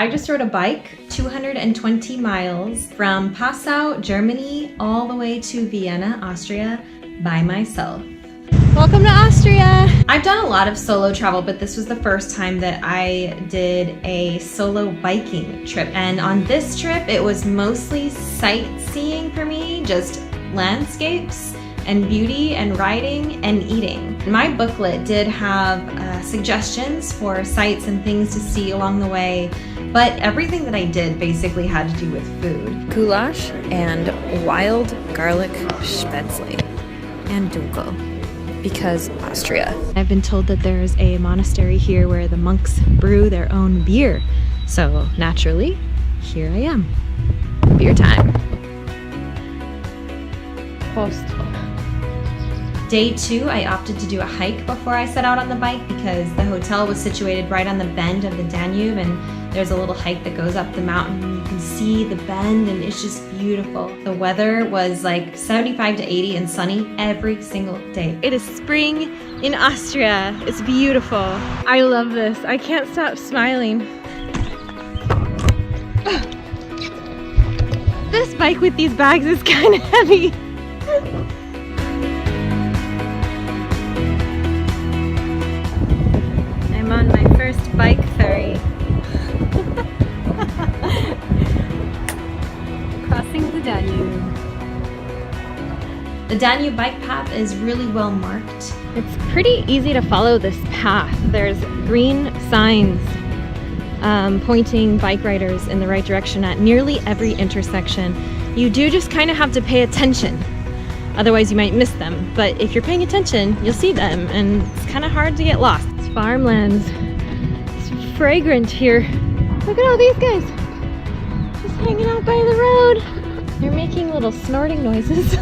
I just rode a bike 220 miles from Passau, Germany, all the way to Vienna, Austria by myself. Welcome to Austria! I've done a lot of solo travel, but this was the first time that I did a solo biking trip. And on this trip, it was mostly sightseeing for me, just landscapes and beauty and riding and eating. My booklet did have suggestions for sites and things to see along the way, but everything that I did basically had to do with food. Goulash and wild garlic spätzle and dunkel, because Austria. I've been told that there's a monastery here where the monks brew their own beer. So naturally, here I am. Beer time. Prost. Day 2, I opted to do a hike before I set out on the bike because the hotel was situated right on the bend of the Danube, and there's a little hike that goes up the mountain and you can see the bend and it's just beautiful. The weather was like 75 to 80 and sunny every single day. It is spring in Austria. It's beautiful. I love this. I can't stop smiling. This bike with these bags is kind of heavy. I'm on my first bike ferry. Crossing the Danube. The Danube bike path is really well marked. It's pretty easy to follow this path. There's green signs pointing bike riders in the right direction at nearly every intersection. You do just kind of have to pay attention. Otherwise you might miss them. But if you're paying attention, you'll see them, and it's kind of hard to get lost. It's farmlands. It's fragrant here. Look at all these guys. Just hanging out by the road. They're making little snorting noises.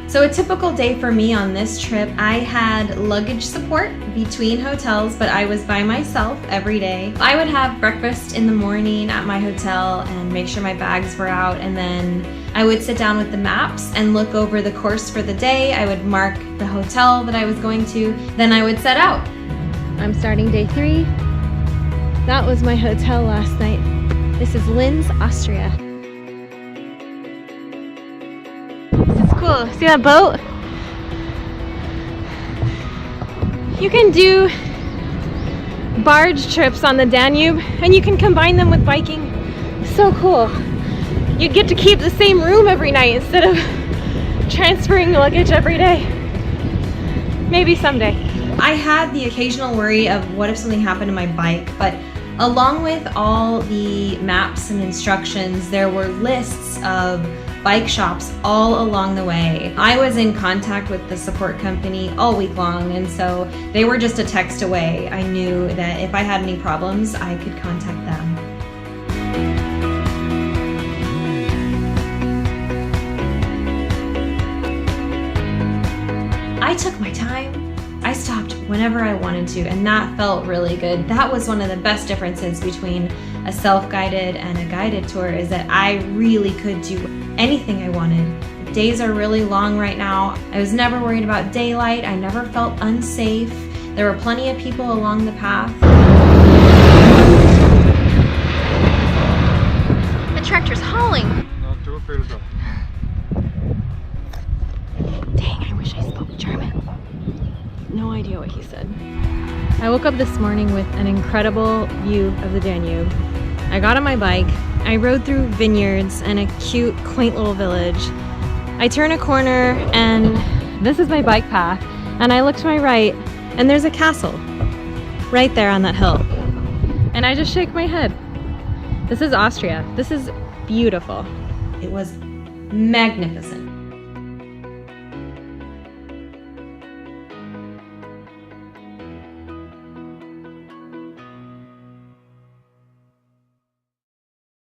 So a typical day for me on this trip, I had luggage support between hotels, but I was by myself every day. I would have breakfast in the morning at my hotel and make sure my bags were out, and then I would sit down with the maps and look over the course for the day. I would mark the hotel that I was going to, then I would set out. I'm starting day 3. That was my hotel last night. This is Linz, Austria. Cool. See that boat? You can do barge trips on the Danube and you can combine them with biking. So cool. You get to keep the same room every night instead of transferring luggage every day. Maybe someday. I had the occasional worry of what if something happened to my bike, but along with all the maps and instructions, there were lists of bike shops all along the way. I was in contact with the support company all week long, and so they were just a text away. I knew that if I had any problems, I could contact them. I took my time. I stopped whenever I wanted to, and that felt really good. That was one of the best differences between a self-guided and a guided tour, is that I really could do anything I wanted. Days are really long right now. I was never worried about daylight. I never felt unsafe. There were plenty of people along the path. The tractor's hauling. Dang, I wish I spoke German. No idea what he said. I woke up this morning with an incredible view of the Danube. I got on my bike, I rode through vineyards and a cute, quaint little village. I turn a corner and this is my bike path, and I look to my right and there's a castle right there on that hill. And I just shake my head. This is Austria. This is beautiful. It was magnificent.